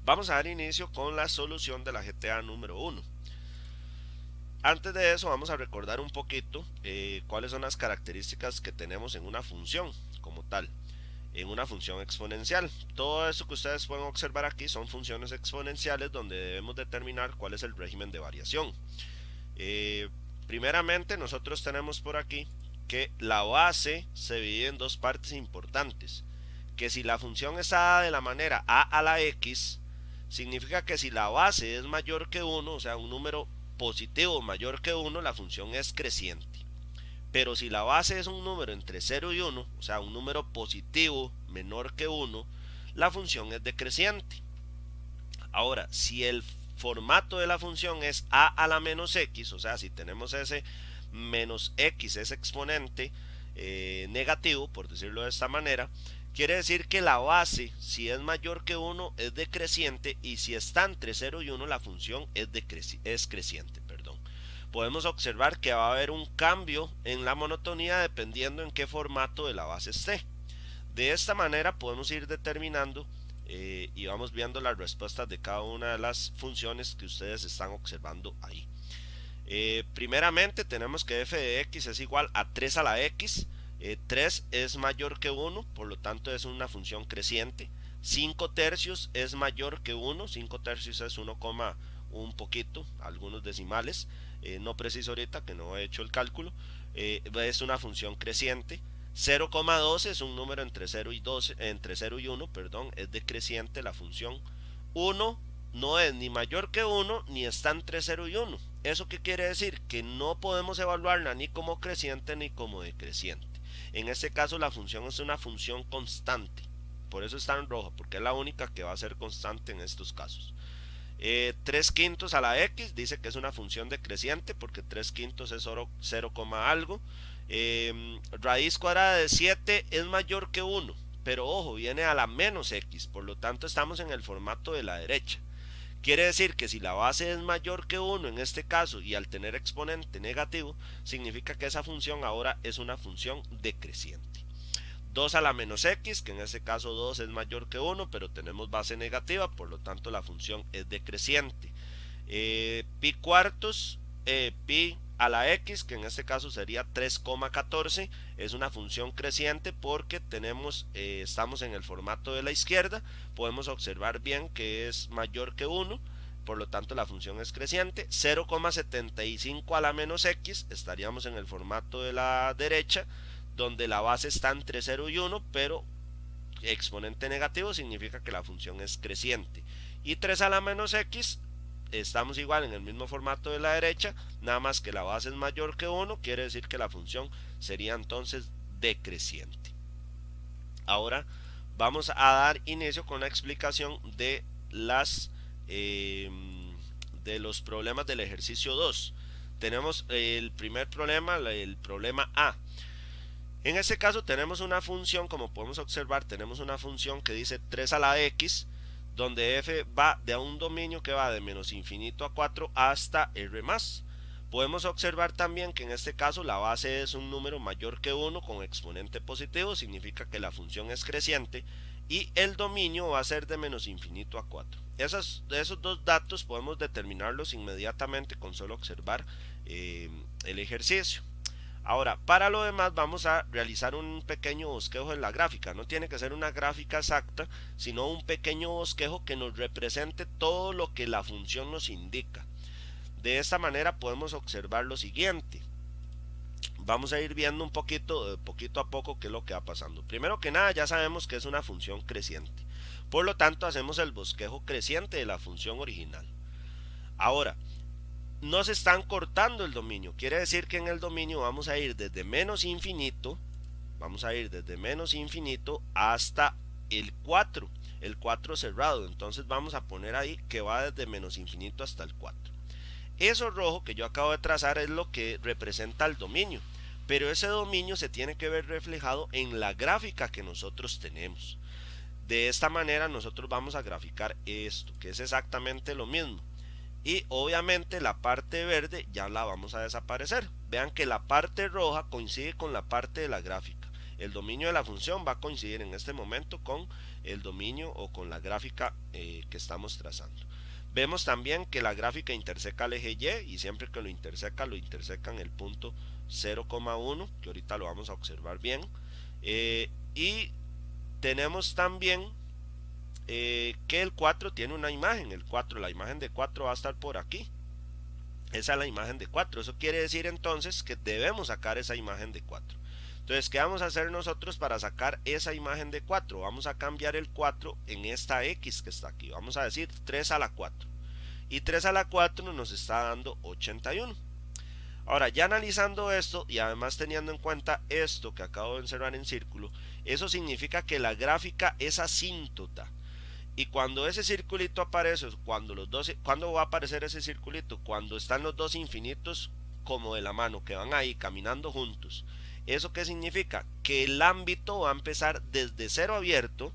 Vamos a dar inicio con la solución de la GTA número 1. Antes de eso vamos a recordar un poquito cuáles son las características que tenemos en una función como tal, en una función exponencial. Todo eso que ustedes pueden observar aquí son funciones exponenciales donde debemos determinar cuál es el régimen de variación. Eh, Primeramente nosotros tenemos por aquí que la base se divide en dos partes importantes, que si la función está dada de la manera a la x, significa que si la base es mayor que 1, o sea, un número positivo mayor que 1, la función es creciente. Pero si la base es un número entre 0 y 1, o sea, un número positivo menor que 1, la función es decreciente. Ahora, si el formato de la función es a la menos x, o sea, si tenemos ese menos x, ese exponente negativo, por decirlo de esta manera, quiere decir que la base, si es mayor que 1, es decreciente, y si está entre 0 y 1, la función es creciente. Podemos observar que va a haber un cambio en la monotonía dependiendo en qué formato de la base esté. De esta manera podemos ir determinando y vamos viendo las respuestas de cada una de las funciones que ustedes están observando ahí. Primeramente tenemos que f de x es igual a 3 a la x. 3 es mayor que 1, por lo tanto es una función creciente. 5 tercios es mayor que 1, 5 tercios es 1, un poquito, algunos decimales, no preciso ahorita que no he hecho el cálculo. Es una función creciente. 0,2 es un número entre 0 y 2, entre 0 y 1, perdón, es decreciente la función. 1 no es ni mayor que 1 ni está entre 0 y 1. ¿Eso qué quiere decir? Que no podemos evaluarla ni como creciente ni como decreciente. En este caso la función es una función constante. Por eso está en rojo, porque es la única que va a ser constante en estos casos. 3 quintos a la x dice que es una función decreciente porque 3 quintos es 0, algo. Raíz cuadrada de 7 es mayor que 1, pero ojo, viene a la menos x, por lo tanto estamos en el formato de la derecha. Quiere decir que si la base es mayor que 1 en este caso y al tener exponente negativo, significa que esa función ahora es una función decreciente. 2 a la menos x, que en este caso 2 es mayor que 1, pero tenemos base negativa, por lo tanto la función es decreciente. Pi cuartos, pi a la x, que en este caso sería 3,14, es una función creciente porque estamos en el formato de la izquierda. Podemos observar bien que es mayor que 1, por lo tanto la función es creciente. 0,75 a la menos x, estaríamos en el formato de la derecha, donde la base está entre 0 y 1, pero exponente negativo significa que la función es creciente. Y 3 a la menos x, estamos igual en el mismo formato de la derecha, nada más que la base es mayor que 1, quiere decir que la función sería entonces decreciente. Ahora vamos a dar inicio con la explicación de los problemas del ejercicio 2. Tenemos el primer problema, el problema A. En este caso tenemos una función, como podemos observar, tenemos una función que dice 3 a la x, donde f va de un dominio que va de menos infinito a 4 hasta r más. Podemos observar también que en este caso la base es un número mayor que 1 con exponente positivo, significa que la función es creciente, y el dominio va a ser de menos infinito a 4. Esos dos datos podemos determinarlos inmediatamente con solo observar el ejercicio. Ahora, para lo demás vamos a realizar un pequeño bosquejo en la gráfica. No tiene que ser una gráfica exacta, sino un pequeño bosquejo que nos represente todo lo que la función nos indica. De esta manera podemos observar lo siguiente. Vamos a ir viendo un poquito a poco qué es lo que va pasando. Primero que nada, ya sabemos que es una función creciente. Por lo tanto, hacemos el bosquejo creciente de la función original. Ahora, no se están cortando el dominio. Quiere decir que en el dominio vamos a ir desde menos infinito, hasta el 4, el 4 cerrado. Entonces vamos a poner ahí que va desde menos infinito hasta el 4. Eso rojo que yo acabo de trazar es lo que representa el dominio, pero ese dominio se tiene que ver reflejado en la gráfica que nosotros tenemos. De esta manera nosotros vamos a graficar esto, que es exactamente lo mismo. Y obviamente la parte verde ya la vamos a desaparecer. Vean que la parte roja coincide con la parte de la gráfica. el dominio de la función va a coincidir en este momento con el dominio o con la gráfica que estamos trazando. Vemos también que la gráfica interseca el eje Y, y siempre que lo interseca en el punto 0,1, que ahorita lo vamos a observar bien. Y tenemos también que el 4 tiene una imagen. La imagen de 4 va a estar por aquí. Esa es la imagen de 4. Eso quiere decir entonces que debemos sacar esa imagen de 4. Entonces, ¿qué vamos a hacer nosotros para sacar esa imagen de 4? Vamos a cambiar el 4 en esta X que está aquí. Vamos a decir 3 a la 4. Y 3 a la 4 nos está dando 81. Ahora, ya analizando esto y además teniendo en cuenta esto que acabo de encerrar en círculo, eso significa que la gráfica es asíntota. Y cuando ese circulito aparece, ¿cuándo va a aparecer ese circulito? Cuando están los dos infinitos como de la mano, que van ahí caminando juntos. ¿Eso qué significa? Que el ámbito va a empezar desde 0 abierto.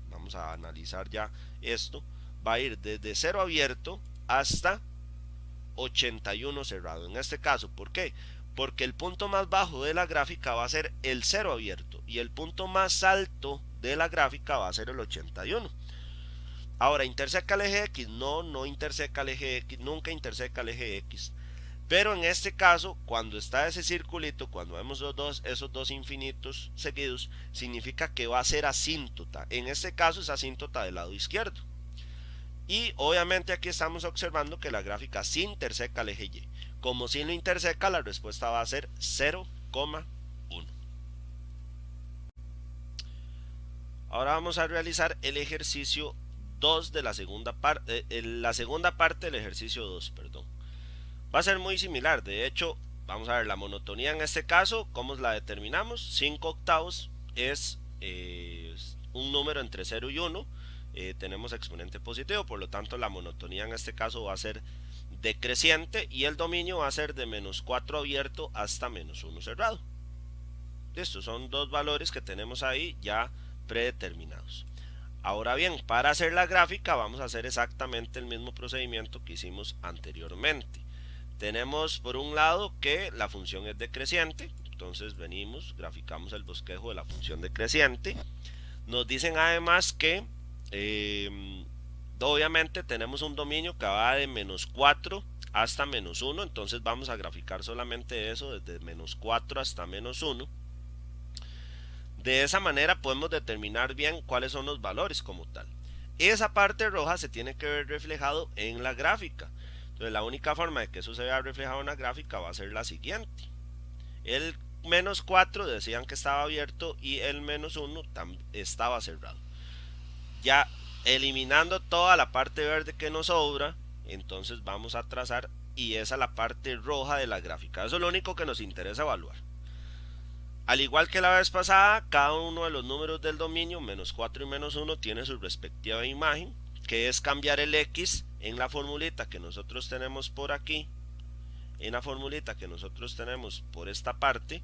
Vamos a analizar ya esto. Va a ir desde 0 abierto hasta 81 cerrado. En este caso, ¿por qué? Porque el punto más bajo de la gráfica va a ser el 0 abierto y el punto más alto de la gráfica va a ser el 81. Ahora, ¿interseca el eje X? No interseca el eje X, nunca interseca el eje X. Pero en este caso, cuando está ese circulito, cuando vemos esos dos infinitos seguidos, significa que va a ser asíntota. En este caso es asíntota del lado izquierdo. Y obviamente aquí estamos observando que la gráfica sí interseca el eje Y. Como sí lo interseca, la respuesta va a ser 0,1. Ahora vamos a realizar el ejercicio 2 de la segunda parte, del ejercicio 2, perdón. Va a ser muy similar. De hecho, vamos a ver la monotonía en este caso. ¿Cómo la determinamos? 5 octavos es un número entre 0 y 1. Tenemos exponente positivo, por lo tanto la monotonía en este caso va a ser decreciente y el dominio va a ser de menos 4 abierto hasta menos 1 cerrado. Estos son dos valores que tenemos ahí ya predeterminados. Ahora bien, para hacer la gráfica vamos a hacer exactamente el mismo procedimiento que hicimos anteriormente. Tenemos por un lado que la función es decreciente, entonces venimos, graficamos el bosquejo de la función decreciente. Nos dicen además que obviamente tenemos un dominio que va de menos 4 hasta menos 1, entonces vamos a graficar solamente eso desde menos 4 hasta menos 1. De esa manera podemos determinar bien cuáles son los valores como tal. Esa parte roja se tiene que ver reflejado en la gráfica. Entonces la única forma de que eso se vea reflejado en la gráfica va a ser la siguiente. El menos 4 decían que estaba abierto y el menos 1 estaba cerrado. Ya eliminando toda la parte verde que nos sobra, entonces vamos a trazar y esa es la parte roja de la gráfica. Eso es lo único que nos interesa evaluar. Al igual que la vez pasada, cada uno de los números del dominio, menos 4 y menos 1, tiene su respectiva imagen, que es cambiar el X en la formulita que nosotros tenemos por aquí, en la formulita que nosotros tenemos por esta parte,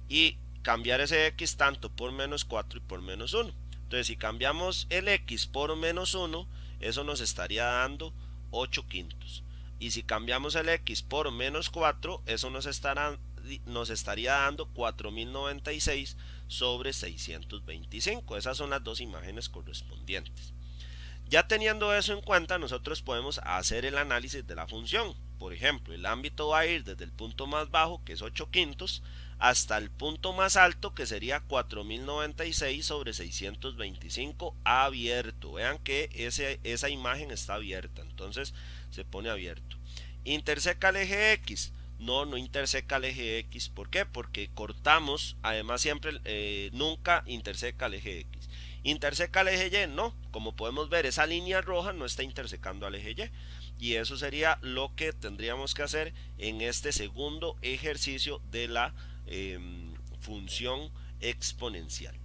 y cambiar ese X tanto por menos 4 y por menos 1. Entonces, si cambiamos el X por menos 1, eso nos estaría dando 8 quintos. Y si cambiamos el X por menos 4, eso nos estaría dando 4096 sobre 625. Esas son las dos imágenes correspondientes. Ya teniendo eso en cuenta, nosotros podemos hacer el análisis de la función. Por ejemplo, el ámbito va a ir desde el punto más bajo, que es 8 quintos, hasta el punto más alto, que sería 4096 sobre 625 abierto. Vean que esa imagen está abierta, entonces se pone abierto. ¿Interseca el eje X? No interseca el eje X. ¿Por qué? Porque cortamos, además siempre, nunca interseca el eje X. ¿Interseca el eje Y? No, como podemos ver, esa línea roja no está intersecando al eje Y. Y eso sería lo que tendríamos que hacer en este segundo ejercicio de la función exponencial.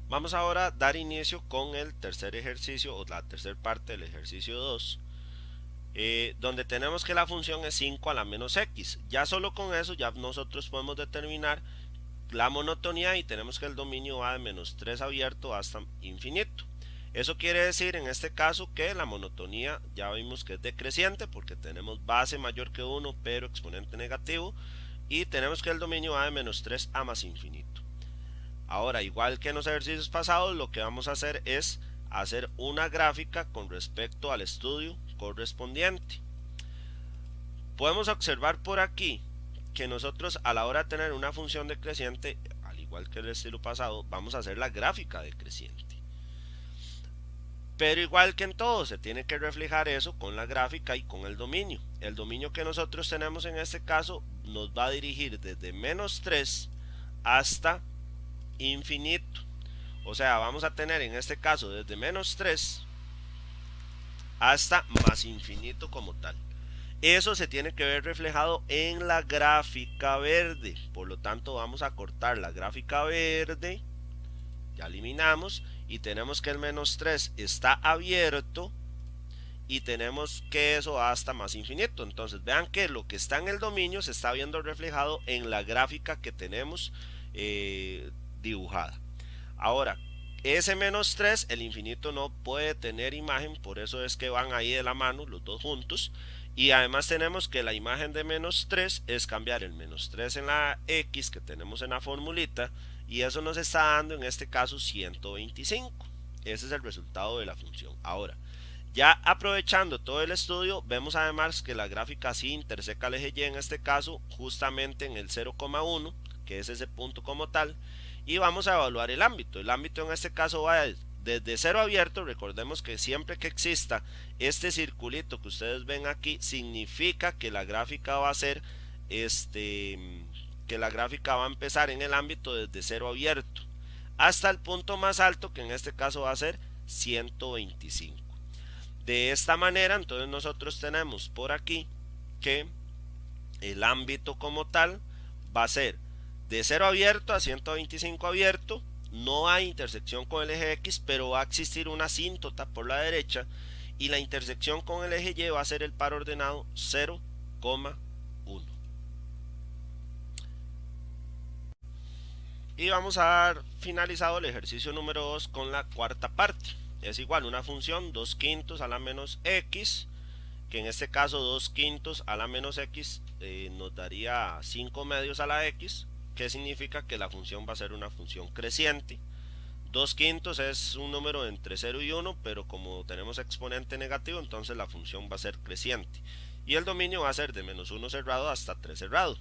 Vamos ahora a dar inicio con el tercer ejercicio o la tercera parte del ejercicio 2. Donde tenemos que la función es 5 a la menos x. Ya solo con eso ya nosotros podemos determinar la monotonía y tenemos que el dominio va de menos 3 abierto hasta infinito. Eso quiere decir en este caso que la monotonía ya vimos que es decreciente porque tenemos base mayor que 1 pero exponente negativo. y tenemos que el dominio va de menos 3 a más infinito. Ahora, igual que en los ejercicios pasados, lo que vamos a hacer es hacer una gráfica con respecto al estudio correspondiente. Podemos observar por aquí que nosotros a la hora de tener una función decreciente, al igual que el estilo pasado, vamos a hacer la gráfica decreciente. Pero igual que en todo, se tiene que reflejar eso con la gráfica y con el dominio. El dominio que nosotros tenemos en este caso nos va a dirigir desde menos 3 hasta infinito. O sea, vamos a tener en este caso desde menos 3 hasta más infinito como tal. Eso se tiene que ver reflejado en la gráfica verde. Por lo tanto, vamos a cortar la gráfica verde. Ya eliminamos y tenemos que el menos 3 está abierto y tenemos que eso hasta más infinito. Entonces vean que lo que está en el dominio se está viendo reflejado en la gráfica que tenemos dibujada. Ahora, ese menos 3, el infinito no puede tener imagen, por eso es que van ahí de la mano los dos juntos. Y además tenemos que la imagen de menos 3 es cambiar el menos 3 en la x que tenemos en la formulita, y eso nos está dando en este caso 125. Ese es el resultado de la función. Ahora, ya aprovechando todo el estudio, vemos además que la gráfica sí interseca el eje Y en este caso justamente en el 0,1, que es ese punto como tal, y vamos a evaluar el ámbito. El ámbito en este caso va desde 0 abierto. Recordemos que siempre que exista este circulito que ustedes ven aquí, significa que la gráfica va a ser que la gráfica va a empezar en el ámbito desde 0 abierto hasta el punto más alto, que en este caso va a ser 125. De esta manera, entonces nosotros tenemos por aquí que el ámbito como tal va a ser de 0 abierto a 125 abierto. No hay intersección con el eje X, pero va a existir una asíntota por la derecha, y la intersección con el eje Y va a ser el par ordenado 0,1. Y vamos a dar finalizado el ejercicio número 2 con la cuarta parte. Es igual una función 2 quintos a la menos x, que en este caso 2 quintos a la menos x nos daría 5 medios a la x, que significa que la función va a ser una función creciente. 2 quintos es un número entre 0 y 1, pero como tenemos exponente negativo, entonces la función va a ser creciente. Y el dominio va a ser de menos 1 cerrado hasta 3 cerrado.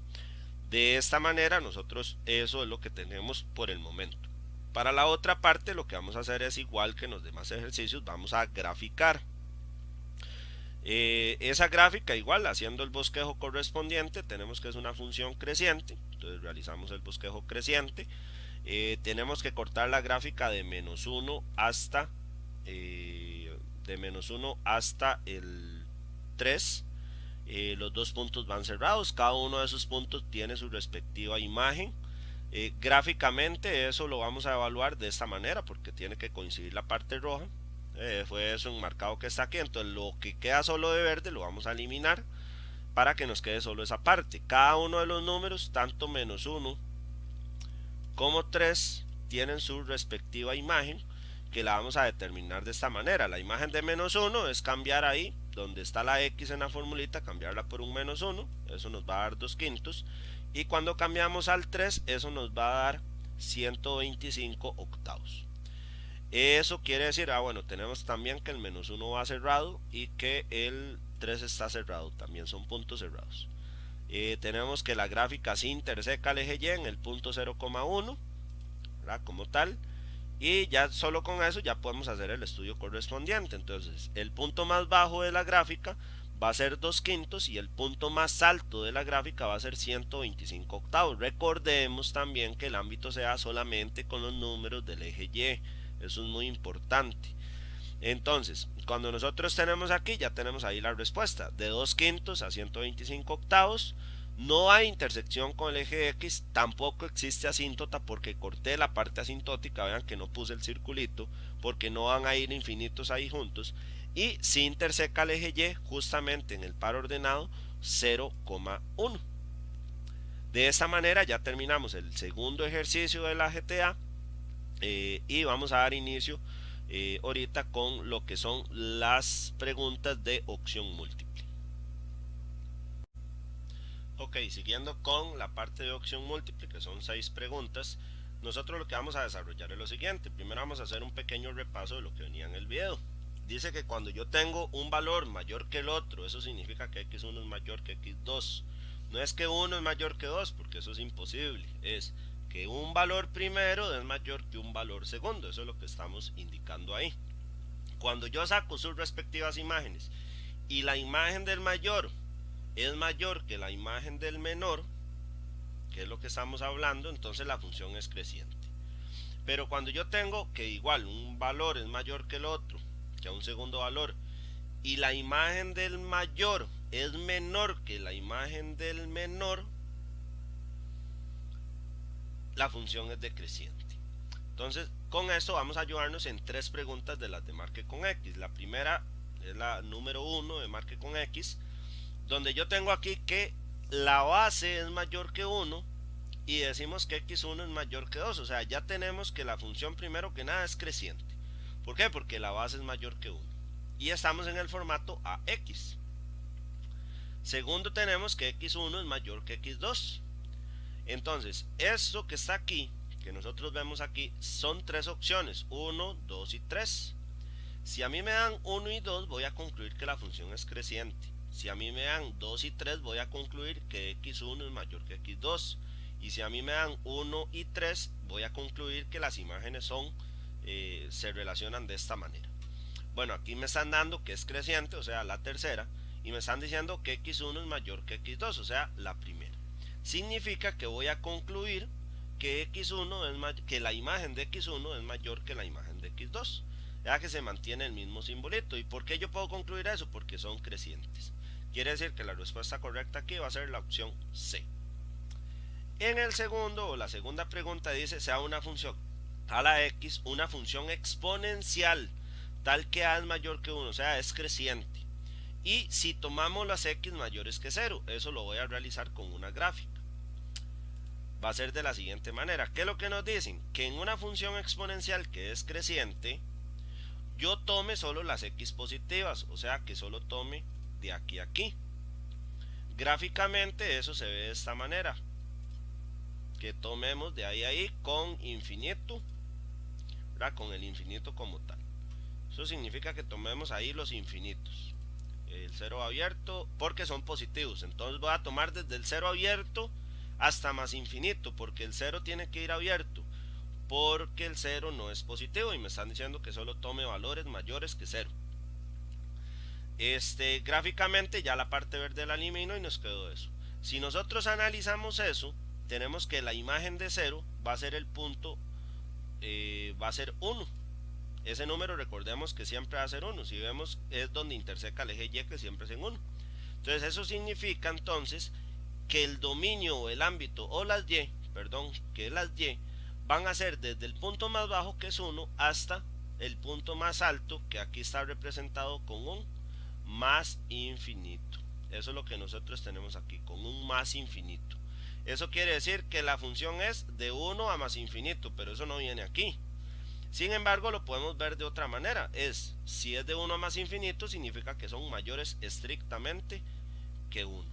De esta manera nosotros eso es lo que tenemos por el momento. Para la otra parte lo que vamos a hacer es igual que en los demás ejercicios, vamos a graficar. Esa gráfica igual haciendo el bosquejo correspondiente, tenemos que es una función creciente, entonces realizamos el bosquejo creciente. Tenemos que cortar la gráfica de menos 1 hasta el 3. Los dos puntos van cerrados, cada uno de esos puntos tiene su respectiva imagen. Gráficamente eso lo vamos a evaluar de esta manera, porque tiene que coincidir la parte roja. Fue eso enmarcado que está aquí, entonces lo que queda solo de verde lo vamos a eliminar para que nos quede solo esa parte. Cada uno de los números, tanto menos 1 como 3, tienen su respectiva imagen, que la vamos a determinar de esta manera. La imagen de menos 1 es cambiar ahí donde está la x en la formulita, cambiarla por un menos 1, eso nos va a dar 2 quintos, y cuando cambiamos al 3, eso nos va a dar 125 octavos. Eso quiere decir, bueno, tenemos también que el menos 1 va cerrado y que el 3 está cerrado, también son puntos cerrados. Tenemos que la gráfica sí interseca el eje Y en el punto 0,1, como tal. Y ya solo con eso ya podemos hacer el estudio correspondiente. Entonces el punto más bajo de la gráfica va a ser 2 quintos y el punto más alto de la gráfica va a ser 125 octavos. Recordemos también que el ámbito sea solamente con los números del eje Y. Eso es muy importante. Entonces, cuando nosotros tenemos aquí, ya tenemos ahí la respuesta. De 2 quintos a 125 octavos. No hay intersección con el eje X, tampoco existe asíntota porque corté la parte asintótica. Vean que no puse el circulito porque no van a ir infinitos ahí juntos. Y si interseca el eje Y justamente en el par ordenado 0,1. De esta manera ya terminamos el segundo ejercicio de la GTA y vamos a dar inicio ahorita con lo que son las preguntas de opción múltiple. Ok, siguiendo con la parte de opción múltiple, que son 6 preguntas, nosotros lo que vamos a desarrollar es lo siguiente. Primero vamos a hacer un pequeño repaso de lo que venía en el video. Dice que cuando yo tengo un valor mayor que el otro, eso significa que x1 es mayor que x2. No es que 1 es mayor que 2, porque eso es imposible. Es que un valor primero es mayor que un valor segundo. Eso es lo que estamos indicando ahí. Cuando yo saco sus respectivas imágenes y la imagen del mayor es mayor que la imagen del menor, que es lo que estamos hablando, entonces la función es creciente. Pero cuando yo tengo que igual un valor es mayor que el otro, que un segundo valor, y la imagen del mayor es menor que la imagen del menor, la función es decreciente. Entonces, con esto vamos a ayudarnos en 3 preguntas de las de marque con X. La primera es la número 1 de marque con X, donde yo tengo aquí que la base es mayor que 1 y decimos que x1 es mayor que 2. O sea, ya tenemos que la función primero que nada es creciente. ¿Por qué? Porque la base es mayor que 1 y estamos en el formato AX. Segundo, tenemos que x1 es mayor que x2. Entonces, esto que está aquí, que nosotros vemos aquí, son 3 opciones: 1, 2 y 3. Si a mí me dan 1 y 2, voy a concluir que la función es creciente. Si a mí me dan 2 y 3, voy a concluir que x1 es mayor que x2. Y si a mí me dan 1 y 3, voy a concluir que las imágenes se relacionan de esta manera. Bueno, aquí me están dando que es creciente, o sea, la tercera, y me están diciendo que x1 es mayor que x2, o sea, la primera. Significa que voy a concluir que que la imagen de x1 es mayor que la imagen de x2, ya que se mantiene el mismo simbolito. ¿Y por qué yo puedo concluir eso? Porque son crecientes. Quiere decir que la respuesta correcta aquí va a ser la opción C. En el segundo o la segunda pregunta dice: sea una función a la x una función exponencial tal que a es mayor que 1, o sea, es creciente. Y si tomamos las x mayores que 0, eso lo voy a realizar con una gráfica. Va a ser de la siguiente manera. ¿Qué es lo que nos dicen? Que en una función exponencial que es creciente, yo tome solo las x positivas, o sea, que solo tome de aquí a aquí. Gráficamente eso se ve de esta manera, que tomemos de ahí a ahí con infinito, ¿verdad? Con el infinito como tal. Eso significa que tomemos ahí los infinitos, el 0 abierto, porque son positivos. Entonces voy a tomar desde el 0 abierto hasta más infinito, porque el 0 tiene que ir abierto, porque el 0 no es positivo y me están diciendo que solo tome valores mayores que 0. Gráficamente ya la parte verde la elimino y nos quedó eso. Si nosotros analizamos eso, tenemos que la imagen de 0 va a ser el punto, va a ser 1. Ese número recordemos que siempre va a ser 1. Si vemos, es donde interseca el eje Y, que siempre es en 1. Entonces eso significa entonces que el dominio o el ámbito o las Y, que las Y van a ser desde el punto más bajo, que es 1, hasta el punto más alto, que aquí está representado con un más infinito. Eso es lo que nosotros tenemos aquí, con un más infinito. Eso quiere decir que la función es de 1 a más infinito, pero eso no viene aquí. Sin embargo, lo podemos ver de otra manera. Si es de 1 a más infinito, significa que son mayores estrictamente que 1.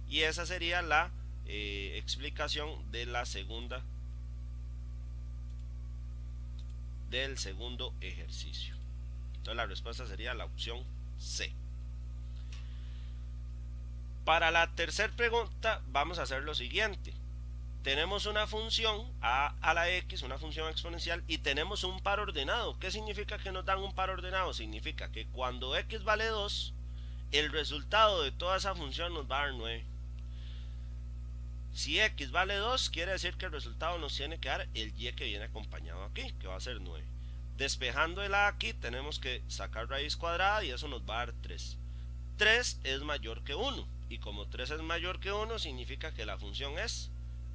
Y esa sería la explicación de la segunda, del segundo ejercicio. Entonces la respuesta sería la opción C. Para la tercera pregunta vamos a hacer lo siguiente. Tenemos una función a la x, una función exponencial, y tenemos un par ordenado. ¿Qué significa que nos dan un par ordenado? Significa que cuando x vale 2, el resultado de toda esa función nos va a dar 9. Si x vale 2, quiere decir que el resultado nos tiene que dar el y que viene acompañado aquí, que va a ser 9. Despejando el a aquí, tenemos que sacar raíz cuadrada y eso nos va a dar 3. 3 es mayor que 1, y como 3 es mayor que 1, significa que la función es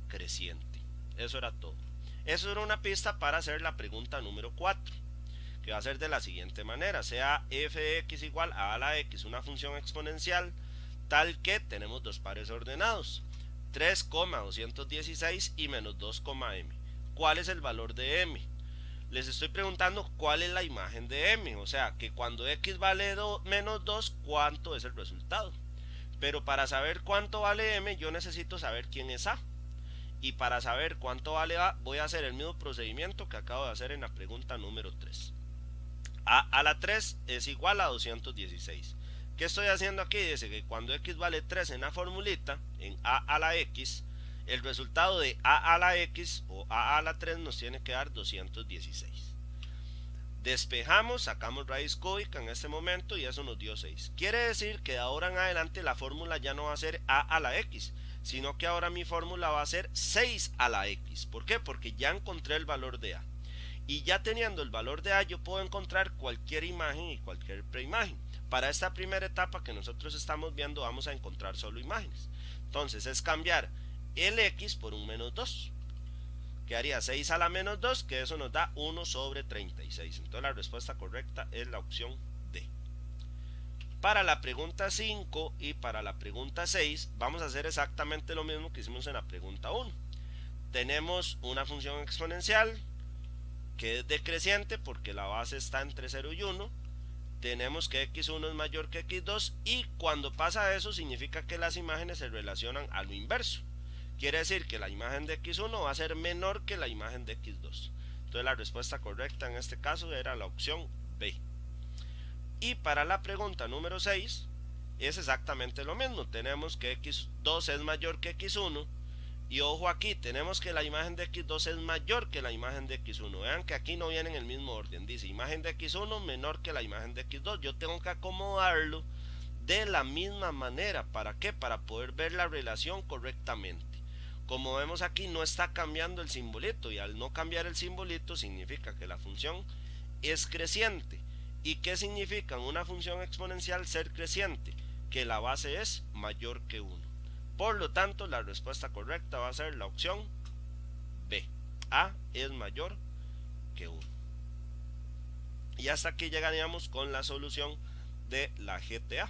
creciente. Eso era todo. Eso era una pista para hacer la pregunta número 4, que va a ser de la siguiente manera: sea f de x igual a la x una función exponencial tal que tenemos dos pares ordenados, 3,216 y menos 2,m. ¿Cuál es el valor de m? Les estoy preguntando cuál es la imagen de m, o sea que cuando x vale menos 2, ¿cuánto es el resultado? Pero para saber cuánto vale m, yo necesito saber quién es a. Y para saber cuánto vale a, voy a hacer el mismo procedimiento que acabo de hacer en la pregunta número 3. A la 3 es igual a 216. ¿Qué estoy haciendo aquí? Dice que cuando x vale 3 en la formulita, en a a la x, el resultado de a a la x o a a la 3 nos tiene que dar 216. Despejamos, sacamos raíz cúbica en este momento y eso nos dio 6. Quiere decir que de ahora en adelante la fórmula ya no va a ser a a la x, sino que ahora mi fórmula va a ser 6 a la x. ¿Por qué? Porque ya encontré el valor de a. Y ya teniendo el valor de a, yo puedo encontrar cualquier imagen y cualquier preimagen. Para esta primera etapa que nosotros estamos viendo, vamos a encontrar solo imágenes. Entonces es cambiar el x por un menos 2. Quedaría 6 a la menos 2, que eso nos da 1 sobre 36. Entonces la respuesta correcta es la opción D. Para la pregunta 5 y para la pregunta 6 vamos a hacer exactamente lo mismo que hicimos en la pregunta 1. Tenemos una función exponencial que es decreciente porque la base está entre 0 y 1. Tenemos que x1 es mayor que x2 y cuando pasa eso significa que las imágenes se relacionan a lo inverso. Quiere decir que la imagen de x1 va a ser menor que la imagen de x2. Entonces la respuesta correcta en este caso era la opción B. Y para la pregunta número 6 es exactamente lo mismo. Tenemos que x2 es mayor que x1. Y ojo aquí, tenemos que la imagen de x2 es mayor que la imagen de x1. Vean que aquí no viene en el mismo orden. Dice imagen de x1 menor que la imagen de x2. Yo tengo que acomodarlo de la misma manera. ¿Para qué? Para poder ver la relación correctamente. Como vemos aquí no está cambiando el simbolito y al no cambiar el simbolito significa que la función es creciente. ¿Y qué significa una función exponencial ser creciente? Que la base es mayor que 1. Por lo tanto, la respuesta correcta va a ser la opción B. A es mayor que 1. Y hasta aquí llegaríamos con la solución de la GTA.